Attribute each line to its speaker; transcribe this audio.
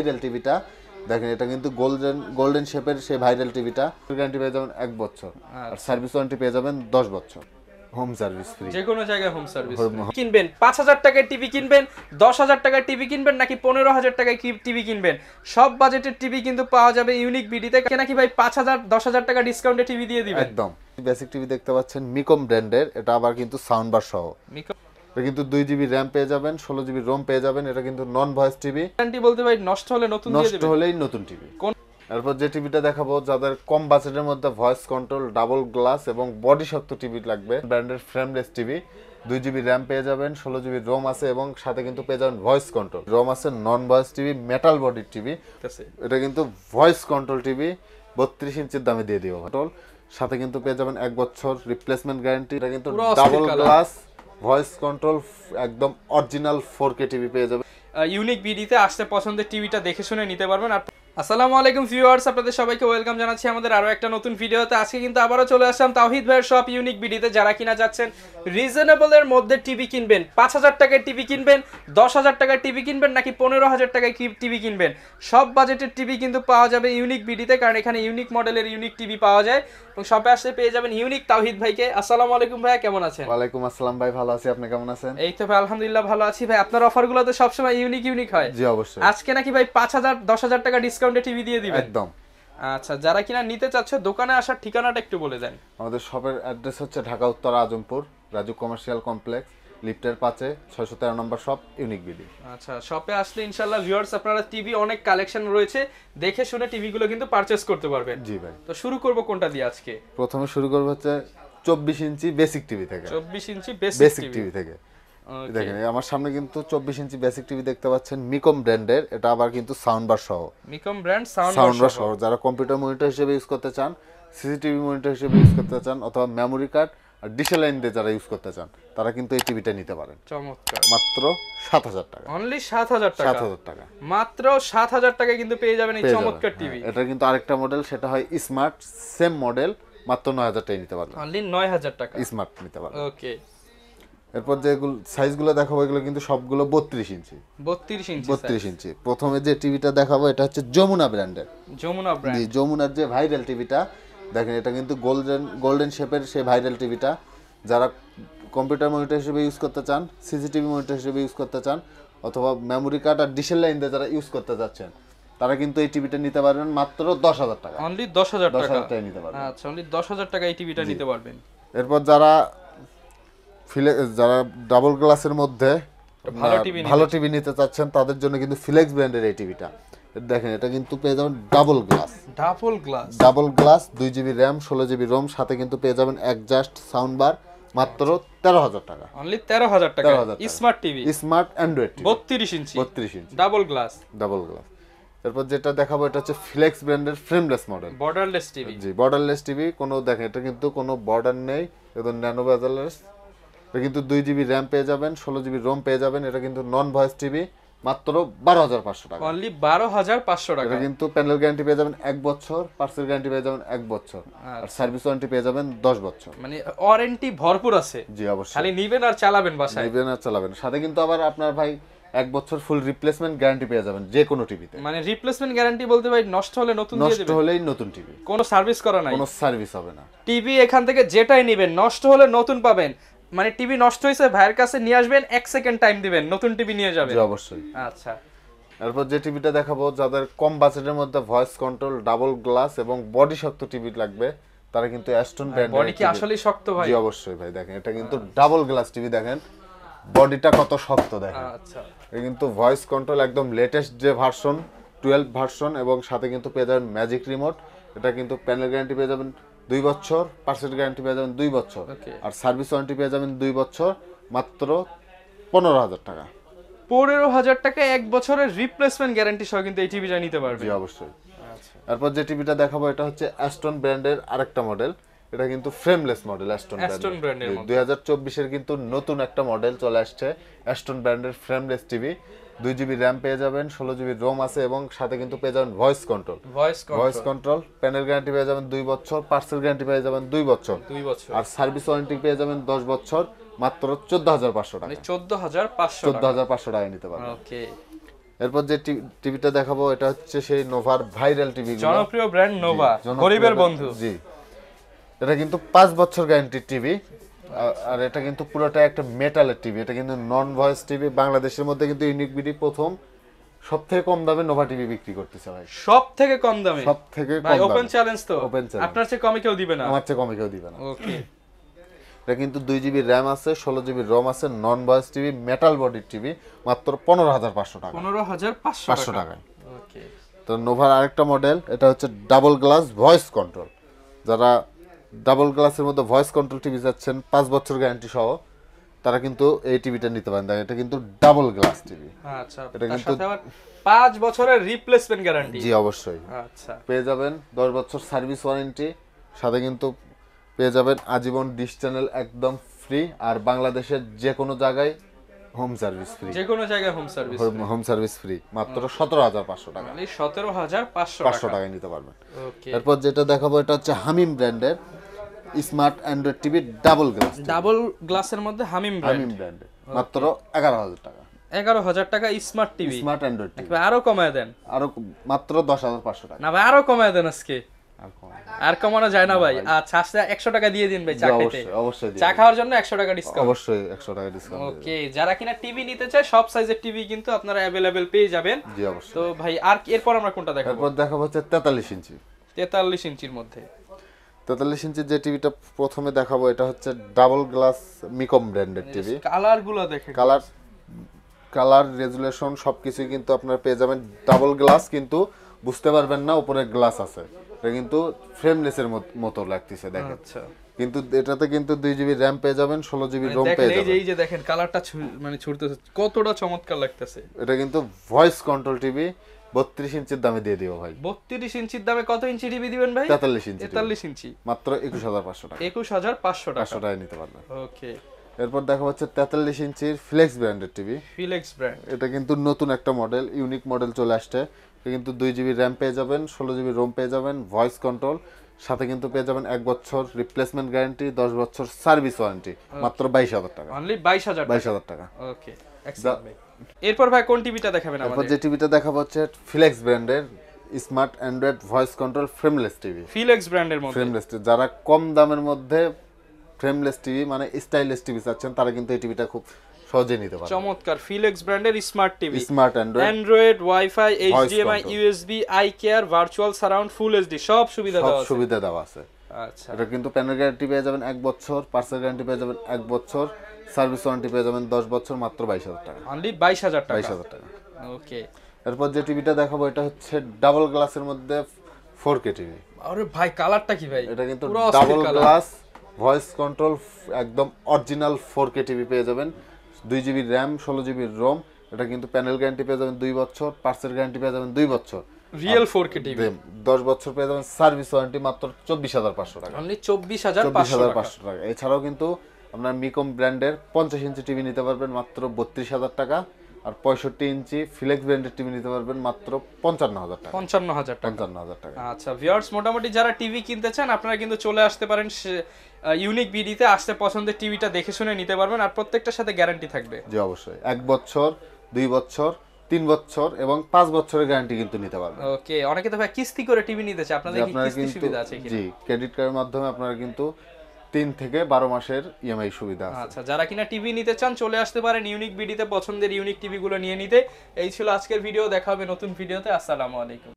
Speaker 1: Viral টিভিটা দেখেন, এটা কিন্তু গোল্ডেন শেপের সেই ভাইরাল টিভিটা। গ্যারান্টি পেয়ে যাবেন 1 বছর, আর সার্ভিস ওয়ারেন্টি পেয়ে যাবেন 10 বছর। হোম সার্ভিস ফ্রি,
Speaker 2: যে কোনো জায়গায় হোম সার্ভিস। কিনবেন 5000 টাকায় টিভি কিনবেন, 10000 টাকায় টিভি কিনবেন নাকি 15000 টাকায় টিভি কিনবেন, সব বাজেটের টিভি কিন্তু পাওয়া যাবে ইউনিক বিডিতে। নাকি ভাই 5000 10000 টাকা ডিসকাউন্টে টিভি দিয়ে দিবেন?
Speaker 1: একদম। বেসিক টিভি দেখতে পাচ্ছেন মিকম ব্র্যান্ডের, এটা আবার কিন্তু সাউন্ড বার সহ। এটা কিন্তু 2 জিবি র্যাম পেয়ে যাবেন, 16 জিবি রোম পেয়ে যাবেন। এটা কিন্তু নন ভয়েস টিভি।
Speaker 2: গ্যারান্টি বলতে ভাই নষ্ট হলে নতুন দিয়ে দিবেন?
Speaker 1: নষ্ট হলেই নতুন টিভি। এরপর যে টিভিটা দেখাবো, যাদের কম বাজেটের মধ্যে ভয়েস কন্ট্রোল, ডাবল গ্লাস এবং বডি শক্ত টিভি লাগবে, ব্র্যান্ডের ফ্রেমলেস টিভি। 2 জিবি র্যাম পেয়ে যাবেন, 16 জিবি রোম আছে এবং সাথে কিন্তু পেয়ে যাবেন ভয়েস কন্ট্রোল। রোম আছে, নন ভয়েস টিভি, মেটাল বডির টিভি। এটা কিন্তু ভয়েস কন্ট্রোল টিভি, 32 ইঞ্চির দামে দিয়ে দিব। সাথে কিন্তু পেয়ে যাবেন 1 বছর রিপ্লেসমেন্ট গ্যারান্টি। এটা কিন্তু ডাবল গ্লাস ভয়েস কন্ট্রোল, একদম অরিজিনাল 4K টিভি পেয়ে যাবেন।
Speaker 2: ইউনিক বিডিতে আসতে পছন্দের টিভিটা দেখে শুনে নিতে পারবেন। আসসালামু আলাইকুম ভিউয়ার্স, আপনাদের সবাইকে ওয়েলকাম জানাচ্ছি আমাদের আরো একটা নতুন ভিডিওতে। আজকে কিন্তু আবারও চলে আসলাম তাওহিদ ভাইয়ের শপ ইউনিক বিডিতে। যারা কিনা যাচ্ছেন রিজনেবল এর মধ্যে টিভি কিনবেন, 5000 টাকায় টিভি কিনবেন, 10000 টাকায় টিভি কিনবেন নাকি 15000 টাকায় টিভি কিনবেন, সব বাজেটের টিভি কিন্তু পাওয়া যাবে ইউনিক বিডিতে, কারণ এখানে ইউনিক মডেলের ইউনিক টিভি পাওয়া যায় এবং শপে আসলে পেয়ে যাবেন ইউনিক তাওহিদ ভাইকে। আসসালামু আলাইকুম ভাইয়া, কেমন আছেন?
Speaker 1: ওয়ালাইকুম আসসালাম ভাই, ভালো আছি। আপনি কেমন আছেন?
Speaker 2: এই তো ভাই আলহামদুলিল্লাহ ভালো আছি। ভাই আপনার অফারগুলো তো সবসময় ইউনিক হয়।
Speaker 1: জি অবশ্যই।
Speaker 2: আজকে নাকি ভাই 5000 10000 টাকা ডিসকাউন্টে টিভি দিয়ে দিবেন?
Speaker 1: একদম।
Speaker 2: আচ্ছা, যারা কিনা নিতে চাচ্ছে দোকানে আসার ঠিকানাটা একটু বলে দেন।
Speaker 1: আমাদের শপের অ্যাড্রেস হচ্ছে ঢাকা উত্তর আজমপুর, রাজু কমার্শিয়াল কমপ্লেক্স, লিফটের 5-এ 613 নম্বর শপ, ইউনিক বিডি।
Speaker 2: আচ্ছা, শপে আসলে ইনশাআল্লাহ ভিউয়ার্স আপনারা টিভি অনেক কালেকশন রয়েছে, দেখে শুনে টিভিগুলো কিন্তু পারচেজ করতে পারবেন।
Speaker 1: জি ভাই।
Speaker 2: তো শুরু করব কোনটা দিয়ে আজকে?
Speaker 1: প্রথমে শুরু করব হচ্ছে 24 ইঞ্চি বেসিক টিভি থেকে।
Speaker 2: 24 ইঞ্চি
Speaker 1: বেসিক টিভি থেকে দেখেন, আমার সামনে কিন্তু 24 ইঞ্চি বেসিক টিভি দেখতে পাচ্ছেন, মিকম ব্র্যান্ডের। এটা আবার কিন্তু সাউন্ড বার সহ।
Speaker 2: মিকম ব্র্যান্ড সাউন্ড
Speaker 1: বার সহ। যারা কম্পিউটার মনিটর হিসেবে ইউজ করতে চান, সিসিটিভি মনিটর হিসেবে ইউজ করতে চান, অথবা মেমোরি কার্ড আর ডিশ লাইন দিয়ে যারা ইউজ করতে চান, তারা কিন্তু এই টিভিটা নিতে পারেন।
Speaker 2: চমৎকার।
Speaker 1: মাত্র 7000 টাকা।
Speaker 2: অনলি 7000 টাকা।
Speaker 1: 7000 টাকা।
Speaker 2: মাত্র 7000 টাকায় কিন্তু পেয়ে যাবেন এই চমৎকার টিভি।
Speaker 1: এটা কিন্তু আরেকটা মডেল, সেটা হয় স্মার্ট, সেম মডেল, মাত্র 9000 টাকায় নিতে পারবেন।
Speaker 2: অনলি 9000 টাকা
Speaker 1: স্মার্ট নিতে পারবেন।
Speaker 2: ওকে।
Speaker 1: এরপর যেগুলো সাইজগুলো দেখাবো, এগুলো কিন্তু সবগুলো 32 ইঞ্চি।
Speaker 2: 32
Speaker 1: ইঞ্চি। প্রথমে যে টিভিটা দেখাবো, এটা হচ্ছে যমুনা ব্র্যান্ডের।
Speaker 2: যমুনা ব্র্যান্ড।
Speaker 1: জি, যমুনার যে ভাইরাল টিভিটা দেখেন, এটা কিন্তু গোল্ডেন শেপের সেই ভাইরাল টিভিটা। যারা কম্পিউটার মনিটর হিসেবে ইউজ করতে চান, সিসিটিভি মনিটর হিসেবে ইউজ করতে চান, অথবা মেমোরি কার্ড আর ডিশ লাইন দিয়ে যারা ইউজ করতে যাচ্ছেন, তারা কিন্তু এই টিভিটা নিতে পারবেন মাত্র 10000 টাকা।
Speaker 2: অনলি 10000 টাকা।
Speaker 1: 10000 টাকায় নিতে পারবেন।
Speaker 2: আচ্ছা, অনলি 10000 টাকায় এই টিভিটা নিতে পারবেন।
Speaker 1: এরপর যারা ডাবল গ্লাসের মধ্যে ভালো টিভি নিতে চাচ্ছেন, তাদের জন্য কিন্তু ফিলেক্স ব্র্যান্ডের এই টিভিটা দেখেন। এটা কিন্তু পেয়ে যাবেন double glass 2 GB RAM, 16 GB ROM, সাথে কিন্তু পেয়ে যাবেন অ্যাডজাস্ট সাউন্ড বার, মাত্র 13000 টাকা।
Speaker 2: অনলি 13000 টাকা। Smart TV,
Speaker 1: smart Android TV,
Speaker 2: 32 ইঞ্চি ডাবল গ্লাস।
Speaker 1: এরপর যেটা দেখাবো, এটা হচ্ছে ফিলেক্স ব্র্যান্ডের ফ্রেমলেস মডেল,
Speaker 2: বর্ডারলেস টিভি।
Speaker 1: জি, বর্ডারলেস টিভি। কোনো দেখেন, এটা কিন্তু কোনো বর্ডার নেই, একদম ন্যানো বেজেলের। এটা কিন্তু 2 জিবি র্যাম পেয়ে যাবেন, 16 জিবি রোম পেয়ে যাবেন। এটা কিন্তু নন ভয়েস টিভি, মাত্র 12500 টাকা।
Speaker 2: অনলি 12500 টাকা।
Speaker 1: এটা কিন্তু প্যানেল গ্যারান্টি পেয়ে যাবেন 1 বছর, পার্সেল গ্যারান্টি পেয়ে যাবেন 1 বছর, আর সার্ভিস ওয়ারেন্টি পেয়ে যাবেন 10 বছর।
Speaker 2: মানে ওয়ারেন্টি ভরপুর আছে।
Speaker 1: জি অবশ্যই।
Speaker 2: খালি নিবেন আর চালাবেন বাসায়।
Speaker 1: নিবেন আর চালাবেন। সাথে কিন্তু আবার আপনার ভাই 1 বছর ফুল রিপ্লেসমেন্ট গ্যারান্টি পেয়ে যাবেন যে কোনো টিভিতে।
Speaker 2: মানে রিপ্লেসমেন্ট গ্যারান্টি বলতে ভাই নষ্ট হলে নতুন দিয়ে দিবেন?
Speaker 1: নষ্ট হলেই নতুন টিভি।
Speaker 2: কোনো সার্ভিস করা নাই?
Speaker 1: কোনো সার্ভিস হবে না।
Speaker 2: টিভি এখান থেকে যেটাই নেবেন নষ্ট হলে নতুন পাবেন। মানে টিভি নষ্ট হয়েছে ভাইয়ের কাছে নিয়ে আসবেন, 1 সেকেন্ড টাইম দিবেন, নতুন টিভি নিয়ে যাবেন।
Speaker 1: জি অবশ্যই।
Speaker 2: আচ্ছা,
Speaker 1: এরপর যে টিভিটা দেখাবো, যাদের কম বাজেটের মধ্যে ভয়েস কন্ট্রোল, ডাবল গ্লাস এবং বডি শক্ত টিভি লাগবে, তারা কিন্তু অ্যাস্টন ব্র্যান্ডের।
Speaker 2: বডি কি আসলেই শক্ত ভাই?
Speaker 1: জি অবশ্যই ভাই। দেখেন, এটা কিন্তু ডাবল গ্লাস টিভি, দেখেন বডিটা কত শক্ত দেখেন।
Speaker 2: আচ্ছা,
Speaker 1: এটা কিন্তু ভয়েস কন্ট্রোল একদম লেটেস্ট যে ভার্সন, 12 ভার্সন, এবং সাথে কিন্তু পেয়ে যাবেন ম্যাজিক রিমোট। এটা কিন্তু প্যানেল গ্যারান্টি পেয়ে যাবেন 2 বছর, পার্সেল গ্যারান্টি পেয়ে যাবেন 2 বছর, আর সার্ভিস ওয়ারেন্টি পেয়ে যাবেন 2 বছর, মাত্র 15000 টাকা।
Speaker 2: 15000 টাকা 1 বছরের রিপ্লেসমেন্ট গ্যারান্টি সহ কিন্তু এই টিভিটা নিতে পারবেন।
Speaker 1: জি অবশ্যই। তারপর যে টিভিটা দেখাবো, এটা হচ্ছে অ্যাস্টন ব্র্যান্ডের আরেকটা মডেল। এটা কিন্তু ফ্রেমলেস মডেল, অ্যাস্টন ব্র্যান্ডের 2024 এর কিন্তু নতুন একটা মডেল চলে আসছে, অ্যাস্টন ব্র্যান্ডের ফ্রেমলেস টিভি। 2 জিবি র্যাম পেয়ে যাবেন, 16 জিবি রোম আছে, এবং সাথে কিন্তু পেয়ে যাবেন ভয়েস কন্ট্রোল। প্যানেল গ্যারান্টি পেয়ে যাবেন 2 বছর, পার্সেল গ্যারান্টি পেয়ে যাবেন 2 বছর, আর সার্ভিস ওয়ারেন্টি পেয়ে যাবেন 10 বছর, মাত্র 14500 টাকা।
Speaker 2: 14500
Speaker 1: টাকা নিতে পারবেন।
Speaker 2: ওকে।
Speaker 1: এরপর যে টিভিটা দেখাবো এটা হচ্ছে সেই নোভার ভাইরাল টিভি,
Speaker 2: জনপ্রিয় ব্র্যান্ড নোভা, গরিবের বন্ধু।
Speaker 1: জি, এটা কিন্তু 5 বছর গ্যারান্টির টিভি, আর এটা কিন্তু পুরোটা একটা মেটালের টিভি। এটা কিন্তু নন ভয়েস টিভি। বাংলাদেশের মধ্যে কিন্তু ইউনিক বিডি প্রথম সবথেকে কম দামে নোভা টিভি বিক্রি করতেছে ভাই।
Speaker 2: সবথেকে কম দামে?
Speaker 1: সবথেকে কম
Speaker 2: ভাই
Speaker 1: দামে।
Speaker 2: ওপেন চ্যালেঞ্জ তো,
Speaker 1: ওপেন চ্যালেঞ্জ।
Speaker 2: আপনার চেয়ে কমে কেউ দিবে না?
Speaker 1: আমার চেয়ে কমে কেউ দিবে না।
Speaker 2: ওকে।
Speaker 1: এটা কিন্তু 2 জিবি র্যাম আছে, 16 জিবি রম আছে, নন ভয়েস টিভি, মেটাল বডির টিভি, মাত্র 15,500 টাকা।
Speaker 2: 15,500
Speaker 1: টাকায়।
Speaker 2: ওকে।
Speaker 1: তো নোভার আরেকটা মডেল, এটা হচ্ছে ডাবল গ্লাস ভয়েস কন্ট্রোল। যারা ডাবল গ্লাসের মধ্যে ভয়েস কন্ট্রোল টিভি যাচ্ছেন 5 বছর গ্যারান্টি সহ, তারা কিন্তু এই টিভিটা নিতে পারেন। এটা কিন্তু ডাবল গ্লাস টিভি।
Speaker 2: আচ্ছা,
Speaker 1: এটা
Speaker 2: তার
Speaker 1: কিন্তু
Speaker 2: সাথে আবার 5 বছরের রিপ্লেসমেন্ট গ্যারান্টি?
Speaker 1: জি অবশ্যই।
Speaker 2: আচ্ছা,
Speaker 1: পেয়ে যাবেন 10 বছর সার্ভিস ওয়ারেন্টি, সাথে কিন্তু পেয়ে যাবেন আজীবন ডিশ চ্যানেল একদম ফ্রি, আর বাংলাদেশের যে কোনো জায়গায় হোম সার্ভিস ফ্রি।
Speaker 2: যে কোনো জায়গায় home service?
Speaker 1: Home service free, মাত্র 17,500 টাকা।
Speaker 2: মানে 17,500
Speaker 1: 500 টাকায় নিতে পারবেন।
Speaker 2: ওকে।
Speaker 1: এরপর যেটা দেখাবো এটা হচ্ছে হামিম ব্র্যান্ডের smart Android TV double glass.
Speaker 2: Double গ্লাসের মধ্যে হামিম
Speaker 1: ব্র্যান্ডের মাত্র 11,000 টাকা।
Speaker 2: 11,000 টাকা smart TV,
Speaker 1: smart Android TV.
Speaker 2: আরো কমায় দেন।
Speaker 1: আরো মাত্র 10,500 টাকা।
Speaker 2: না ভাই, আরো কমায় দেন আজকে।
Speaker 1: আর কম।
Speaker 2: আর কমানো যায় না ভাই? আচ্ছা, আজকে 100 টাকা দিয়ে দিন ভাই চা খেতে।
Speaker 1: অবশ্যই অবশ্যই
Speaker 2: চা খাওয়ার জন্য 100 টাকা ডিসকাউন্ট।
Speaker 1: অবশ্যই 100 টাকা ডিসকাউন্ট।
Speaker 2: ওকে, যারা কিনা টিভি নিতে চায় সব সাইজের টিভি কিন্তু আপনারা अवेलेबल পেয়ে যাবেন।
Speaker 1: জি অবশ্যই।
Speaker 2: তো ভাই আর এরপর আমরা কোনটা দেখাবো?
Speaker 1: এরপর দেখাবো হচ্ছে 43 ইঞ্চি।
Speaker 2: 43 ইঞ্চির মধ্যে
Speaker 1: 43 ইঞ্চির যে টিভিটা প্রথমে দেখাবো এটা হচ্ছে ডাবল গ্লাস মিকম ব্র্যান্ডের টিভি।
Speaker 2: কালারগুলো দেখে,
Speaker 1: কালার রেজুলেশন সবকিছুই কিন্তু আপনারা পেয়ে যাবেন ডাবল গ্লাস, কিন্তু বুঝতে পারবেন না উপরে গ্লাস আছে। এটা কিন্তু ফ্রেমলেসের মতো লাগতেছে দেখেন।
Speaker 2: আচ্ছা,
Speaker 1: কিন্তু এটাতে কিন্তু 2 জিবি র্যাম পেয়ে যাবেন, 16 জিবি রম পেয়ে যাবেন।
Speaker 2: এই যে দেখেন কালারটা মানে ছুটতেছে, কতটা চমৎকার লাগতেছে।
Speaker 1: এটা কিন্তু ভয়েস কন্ট্রোল টিভি, 32 ইঞ্চির দামে দিয়ে দিব ভাই।
Speaker 2: 32 ইঞ্চির দামে কত ইঞ্চি টিভি দিবেন ভাই?
Speaker 1: 43 ইঞ্চি।
Speaker 2: 43 ইঞ্চি
Speaker 1: মাত্র 21,500 টাকা।
Speaker 2: 21,500 টাকা।
Speaker 1: 500 টাকায় নিতে পারবেন।
Speaker 2: ওকে।
Speaker 1: এরপর দেখা হচ্ছে 43 ইঞ্চির ফ্লেক্স ব্র্যান্ডের টিভি।
Speaker 2: ফিলেক্স ব্র্যান্ড।
Speaker 1: এটা কিন্তু নতুন একটা মডেল, ইউনিক মডেল চলে আসছে। এটা কিন্তু 2 জিবি র্যাম পেয়ে যাবেন, 16 জিবি রোম পেয়ে যাবেন, ভয়েস কন্ট্রোল, সাথে কিন্তু পেয়ে যাবেন 1 বছর রিপ্লেসমেন্ট গ্যারান্টি, 10 বছর সার্ভিস ওয়ারেন্টি, মাত্র 22,000 টাকা।
Speaker 2: অনলি 22,000
Speaker 1: টাকা।
Speaker 2: ওকে, এক্সেলেন্ট ভাই। এরপর ভাই কোন টিভিটা দেখাবেন
Speaker 1: এরপর
Speaker 2: আমাদের?
Speaker 1: যে টিভিটা দেখাবো হচ্ছে ফ্লেক্স ব্র্যান্ডের smart Android voice control frameless TV.
Speaker 2: Flex ব্র্যান্ডের মধ্যে
Speaker 1: ফ্রেমলেস টিভি, যারা কম দামের মধ্যে ফ্রেমলেস টিভি মানে স্টাইলিশ টিভি চাচ্ছেন, তারা কিন্তু এই টিভিটা খুব সহজে নিতে পারবে।
Speaker 2: চমৎকার ফিলেক্স ব্র্যান্ডের smart TV,
Speaker 1: smart
Speaker 2: Android, wifi, HDMI,
Speaker 1: control।
Speaker 2: USB, eye care, virtual surround, full HD সব সুবিধা
Speaker 1: সব
Speaker 2: দেওয়া আছে।
Speaker 1: সুবিধা দেওয়া আছে।
Speaker 2: আচ্ছা,
Speaker 1: এটা কিন্তু প্যানেল গ্যারান্টি পেয়ে যাবেন 1 বছর, পার্সেল গ্যারান্টি পেয়ে যাবেন 1 বছর, সার্ভিস ওয়ারেন্টি পেয়ে যাবেন 10 বছর, মাত্র 22,000 টাকা।
Speaker 2: অনলি 22,000 টাকা।
Speaker 1: 22,000 টাকা।
Speaker 2: ওকে।
Speaker 1: এরপর যে টিভিটা দেখাবো এটা হচ্ছে ডাবল গ্লাসের মধ্যে 4K টিভি।
Speaker 2: আরে ভাই কালারটা কি ভাই?
Speaker 1: এটা কিন্তু
Speaker 2: পুরো
Speaker 1: ডাবল
Speaker 2: অস্থির colour।
Speaker 1: গ্লাস ভয়েস কন্ট্রোল একদম অরিজিনাল 4K টিভি পেয়ে যাবেন, 2 জিবি র্যাম, 16 জিবি রোম। এটা কিন্তু প্যানেল গ্যারান্টি পেয়ে যাবেন 2 বছর, পার্সেল গ্যারান্টি পেয়ে যাবেন 2 বছর,
Speaker 2: রিয়েল 4K টিভি।
Speaker 1: 10 বছর পেয়ে যাবেন সার্ভিস ওয়ারেন্টি, মাত্র 24,500 টাকা।
Speaker 2: অনলি 24,500 টাকা।
Speaker 1: টাকা। এছাড়াও কিন্তু আপনার মিকম ব্র্যান্ডের 50 ইঞ্চি টিভি নিতে পারবেন মাত্র 32,000 টাকা, আর 65 ইঞ্চি ফিলেক্স ব্র্যান্ডের টিভি নিতে পারবেন মাত্র 55,000 টাকা।
Speaker 2: 55,000 টাকা।
Speaker 1: 55,000 টাকা।
Speaker 2: আচ্ছা ভিউয়ার্স, মোটামুটি যারা টিভি কিনতে চান আপনারা কিন্তু চলে আসতে পারেন ইউনিক বিডিতে, আসতে পছন্দের টিভিটা দেখে শুনে নিতে পারবেন, আর প্রত্যেকটার সাথে গ্যারান্টি থাকবে।
Speaker 1: জি অবশ্যই, 1 বছর, 2 বছর, 3 বছর এবং 5 বছরের গ্যারান্টি কিন্তু নিতে পারবেন।
Speaker 2: ওকে, অনেকে তো ভাই কিস্তি করে টিভি নিতে চায়, আপনাদের কি
Speaker 1: আপনারা
Speaker 2: কিস্তি
Speaker 1: কিন্তু
Speaker 2: সুবিধা আছে কিনা?
Speaker 1: জি, ক্রেডিট কার্ডের মাধ্যমে আপনারা কিন্তু 3 থেকে 12 মাসের ইএমআই সুবিধা আছে।
Speaker 2: আচ্ছা, যারা কিনা টিভি নিতে চান চলে আসতে পারেন ইউনিক বিডিতে, পছন্দের ইউনিক টিভিগুলো নিয়ে নিতে। এই ছিল আজকের ভিডিও, দেখা হবে নতুন ভিডিওতে। আসসালামু আলাইকুম।